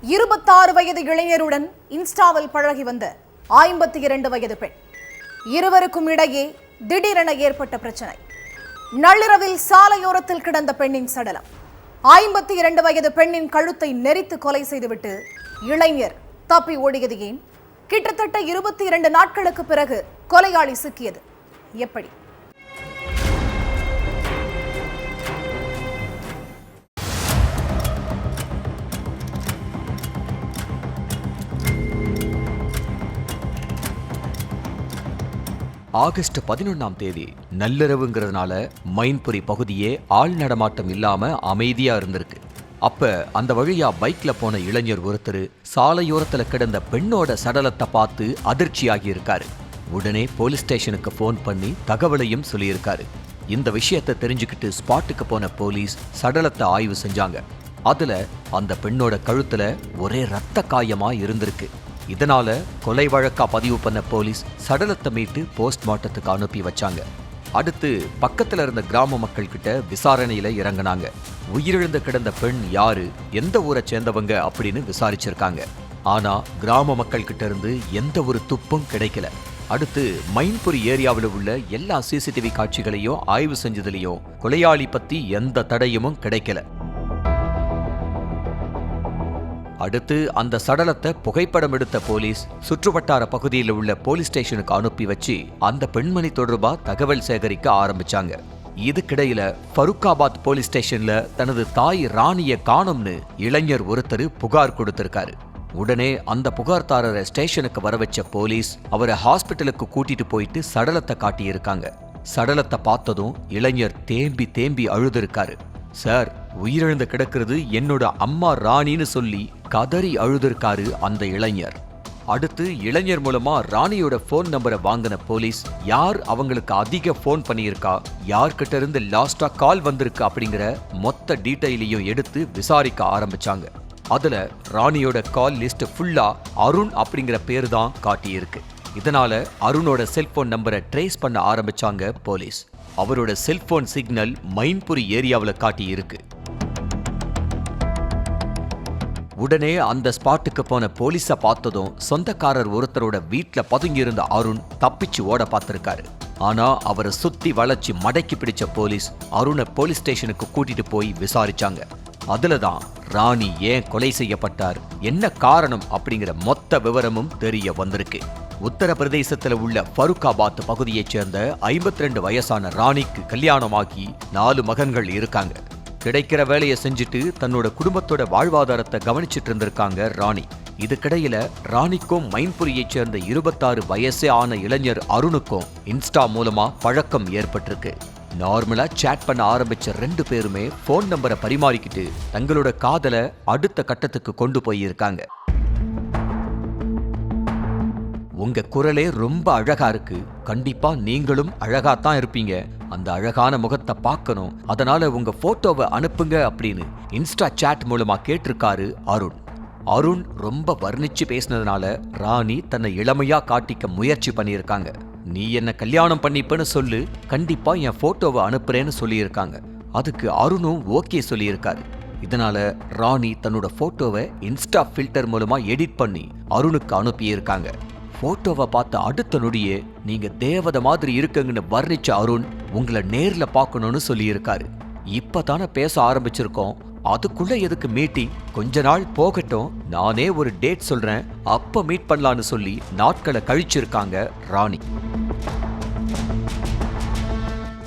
26 வயது இளைஞருடன் இன்ஸ்டாவில் பழகி வந்த 52 வயது பெண். இருவருக்கும் இடையே திடீரென ஏற்பட்ட பிரச்சனை. நள்ளிரவில் சாலையோரத்தில் கிடந்த பெண்ணின் சடலம். 52 வயது பெண்ணின் கழுத்தை நெரித்து கொலை செய்துவிட்டு இளைஞர் தப்பி ஓடியது ஏன்? கிட்டத்தட்ட 22 நாட்களுக்கு பிறகு கொலையாளி சிக்கியது எப்படி? ஆகஸ்ட் 11ஆம் தேதி நள்ளிரவுங்கிறதுனால மைன்புரி பகுதியே ஆள் நடமாட்டம் இல்லாம அமைதியா இருந்திருக்கு. அப்ப அந்த வழியா பைக்ல போன இளைஞர் ஒருத்தர் சாலையோரத்துல கிடந்த பெண்ணோட சடலத்தை பார்த்து அதிர்ச்சியாகி இருக்காரு. உடனே போலீஸ் ஸ்டேஷனுக்கு போன் பண்ணி தகவலையும் சொல்லியிருக்காரு. இந்த விஷயத்தை தெரிஞ்சுக்கிட்டு ஸ்பாட்டுக்கு போன போலீஸ் சடலத்தை ஆய்வு செஞ்சாங்க. அதுல அந்த பெண்ணோட கழுத்துல ஒரே ரத்த காயமா இருந்திருக்கு. இதனால கொலை வழக்கா பதிவு பண்ண போலீஸ் சடலத்தை மீட்டு போஸ்ட்மார்ட்டத்துக்கு அனுப்பி வச்சாங்க. அடுத்து பக்கத்துல இருந்த கிராம மக்கள் கிட்ட விசாரணையில இறங்கினாங்க. உயிரிழந்து கிடந்த பெண் யாரு, எந்த ஊரை சேர்ந்தவங்க அப்படின்னு விசாரிச்சிருக்காங்க. ஆனா கிராம மக்கள் கிட்ட இருந்து எந்த ஒரு துப்பும் கிடைக்கல. அடுத்து மைன்புரி ஏரியாவில் உள்ள எல்லா சிசிடிவி காட்சிகளையும் ஆய்வு செஞ்சதுலயும் கொலையாளி பத்தி எந்த தடயமும் கிடைக்கல. அடுத்து அந்த சடலத்தை புகைப்படம் எடுத்த போலீஸ் சுற்றுவட்டார பகுதியில் உள்ள போலீஸ் ஸ்டேஷனுக்கு அனுப்பி வச்சு அந்த பெண்மணி தொடர்பா தகவல் சேகரிக்க ஆரம்பிச்சாங்க. இதுக்கிடையில ஃபருக்காபாத் போலீஸ் ஸ்டேஷன்ல தனது தாய் ராணிய காணும்னு இளைஞர் ஒருத்தர் புகார் கொடுத்திருக்காரு. உடனே அந்த புகார்தாரரை ஸ்டேஷனுக்கு வர வச்ச போலீஸ் அவரை ஹாஸ்பிட்டலுக்கு கூட்டிட்டு போயிட்டு சடலத்தை காட்டியிருக்காங்க. சடலத்தை பார்த்ததும் இளைஞர் தேம்பி தேம்பி அழுதுருக்காரு. சார், உயிரிழந்து கிடக்கிறது என்னோட அம்மா ராணின்னு சொல்லி கதறி அழுதுருக்காரு அந்த இளைஞர். அடுத்து இளைஞர் மூலமா ராணியோட போன் நம்பரை வாங்கின போலீஸ் யார் அவங்களுக்கு அதிக போன் பண்ணியிருக்கா, யார்கிட்ட இருந்து லாஸ்டா கால் வந்திருக்கு அப்படிங்கிற மொத்த டீட்டெயிலையும் எடுத்து விசாரிக்க ஆரம்பிச்சாங்க. அதுல ராணியோட கால் லிஸ்ட் ஃபுல்லா அருண் அப்படிங்கிற பேரு தான் காட்டியிருக்கு. இதனால அருணோட செல்போன் நம்பரை ட்ரேஸ் பண்ண ஆரம்பிச்சாங்க போலீஸ். அவரோட செல்போன் சிக்னல் மைன்புரி ஏரியாவில் காட்டி இருக்கு. உடனே அந்த ஸ்பாட்டுக்கு போன போலீஸை பார்த்ததும் சொந்தக்காரர் ஒருத்தரோட வீட்டில் பதுங்கியிருந்த அருண் தப்பிச்சு ஓட பார்த்திருக்காரு. ஆனா அவரை சுத்தி வளைச்சு மடக்கி பிடிச்ச போலீஸ் அருணை போலீஸ் ஸ்டேஷனுக்கு கூட்டிட்டு போய் விசாரிச்சாங்க. அதுலதான் ராணி ஏன் கொலை செய்யப்பட்டார், என்ன காரணம் அப்படிங்கிற மொத்த விவரமும் தெரிய வந்திருக்கு. உத்தரப்பிரதேசத்துல உள்ள ஃபருக்காபாத் பகுதியைச் சேர்ந்த 52 வயசான ராணிக்கு கல்யாணமாகி 4 மகன்கள் இருக்காங்க. கிடைக்கிற வேலையை செஞ்சுட்டு தன்னோட குடும்பத்தோட வாழ்வாதாரத்தை கவனிச்சிட்டு இருந்திருக்காங்க ராணி. இதுக்கிடையில ராணிக்கும் மைன்புரியைச் சேர்ந்த 26 வயசே ஆன இளைஞர் அருணுக்கும் இன்ஸ்டா மூலமா பழக்கம் ஏற்பட்டிருக்கு. நார்மலா சேட் பண்ண ஆரம்பிச்ச 2 பேருமே போன் நம்பரை பரிமாறிக்கிட்டு தங்களோட காதலை அடுத்த கட்டத்துக்கு கொண்டு போயிருக்காங்க. உங்க குரலே ரொம்ப அழகா இருக்கு, கண்டிப்பா நீங்களும் அழகாத்தான் இருப்பீங்க, அந்த அழகான முகத்தை பார்க்கணும், அதனால உங்க போட்டோவை அனுப்புங்க அப்படின்னு இன்ஸ்டா சாட் மூலமா கேட்டிருக்காரு அருண். அருண் ரொம்ப வர்ணிச்சு பேசினதுனால ராணி தன்னை இளமையா காட்டிக்க முயற்சி பண்ணியிருக்காங்க. நீ என்ன கல்யாணம் பண்ணிப்பன்னு சொல்லு, கண்டிப்பா என் போட்டோவை அனுப்புறேன்னு சொல்லியிருக்காங்க. அதுக்கு அருணும் ஓகே சொல்லியிருக்காரு. இதனால ராணி தன்னோட போட்டோவை இன்ஸ்டா ஃபில்டர் மூலமா எடிட் பண்ணி அருணுக்கு அனுப்பியிருக்காங்க. போட்டோவை பார்த்த அடுத்த நொடியே நீங்க தேவதை மாதிரி இருக்குங்கன்னு வர்ணிச்ச அருண் உங்களை நேர்ல பார்க்கணும்னு சொல்லியிருக்காரு. இப்பதானே பேச ஆரம்பிச்சிருக்கோம், அதுக்குள்ள எதுக்கு மீட்டிங், கொஞ்ச நாள் போகட்டும், நானே ஒரு டேட் சொல்றேன், அப்ப மீட் பண்ணலான்னு சொல்லி நாட்களை கழிச்சிருக்காங்க ராணி.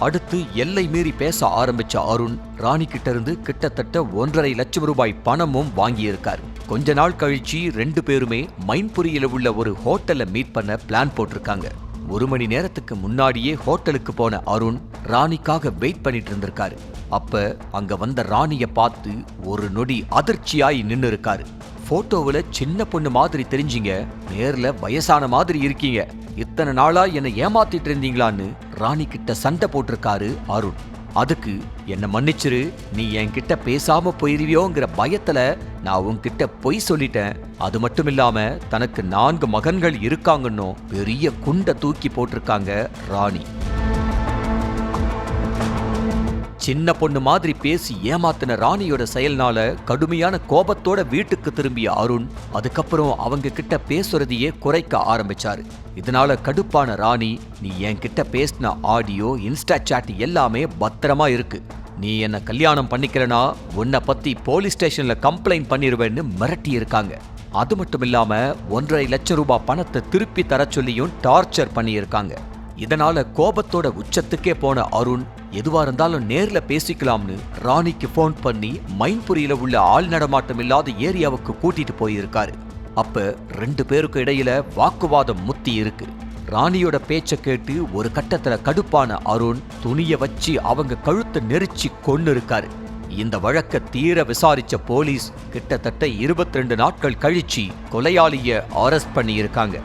அடுத்து எல்லை மீறி பேச ஆரம்பிச்ச அருண் ராணி கிட்ட இருந்து கிட்டத்தட்ட 1.5 லட்சம் ரூபாய் பணமும் வாங்கியிருக்காரு. கொஞ்ச நாள் கழிச்சு 2 பேருமே மைன்புரியில உள்ள ஒரு ஹோட்டல்ல மீட் பண்ண பிளான் போட்டிருக்காங்க. 1 மணி நேரத்துக்கு முன்னாடியே ஹோட்டலுக்கு போன அருண் ராணிக்காக வெயிட் பண்ணிட்டு இருந்திருக்காரு. அப்ப அங்க வந்த ராணிய பார்த்து ஒரு நொடி அதிர்ச்சியாய் நின்னு இருக்காரு. போட்டோவுல சின்ன பொண்ணு மாதிரி தெரிஞ்சீங்க, நேர்ல வயசான மாதிரி இருக்கீங்க, இத்தனை நாளா என்னை ஏமாத்திட்டு இருந்தீங்களான்னு ராணி கிட்ட சண்டை போட்டிருக்காரு அருண். அதுக்கு என்ன மன்னிச்சிரு, நீ என்கிட்ட பேசாம போயிருவியோங்கிற பயத்துல நான் உன்கிட்ட பொய் சொல்லிட்டேன், அது மட்டும் இல்லாம தனக்கு 4 மகன்கள் இருக்காங்கன்னு பெரிய குண்டை தூக்கி போட்டிருக்காங்க ராணி. சின்ன பொண்ணு மாதிரி பேசி ஏமாத்தின ராணியோட செயல்னால கடுமையான கோபத்தோட வீட்டுக்கு திரும்பிய அருண் அதுக்கப்புறம் அவங்க கிட்ட பேசுறதையே குறைக்க ஆரம்பிச்சாரு. இதனால கடுப்பான ராணி, நீ என்கிட்ட பேசின ஆடியோ, இன்ஸ்டா சாட் எல்லாமே பத்திரமா இருக்கு. நீ என்ன கல்யாணம் பண்ணிக்கிறனா உன்னை பத்தி போலீஸ் ஸ்டேஷன்ல கம்ப்ளைண்ட் பண்ணிருவேன்னு மிரட்டி இருக்காங்க. அது மட்டும் இல்லாம 1.5 லட்சம் ரூபாய் பணத்தை திருப்பி தர சொல்லியும் டார்ச்சர் பண்ணியிருக்காங்க. இதனால கோபத்தோட உச்சத்துக்கே போன அருண் எதுவா இருந்தாலும் நேர்ல பேசிக்கலாம்னு ராணிக்கு போன் பண்ணி மைன்புரியில உள்ள ஆள் நடமாட்டம் இல்லாத ஏரியாவுக்கு கூட்டிட்டு போயிருக்காரு. அப்ப 2 பேருக்கு இடையில வாக்குவாதம் முத்தி இருக்கு. ராணியோட பேச்ச கேட்டு ஒரு கட்டத்துல கடுப்பான அருண் துணிய வச்சு அவங்க கழுத்தை நெரிச்சு கொன்னு இருக்காரு. இந்த வழக்க தீர விசாரிச்ச போலீஸ் கிட்டத்தட்ட 22 நாட்கள் கழிச்சு கொலையாளிய அரெஸ்ட் பண்ணியிருக்காங்க.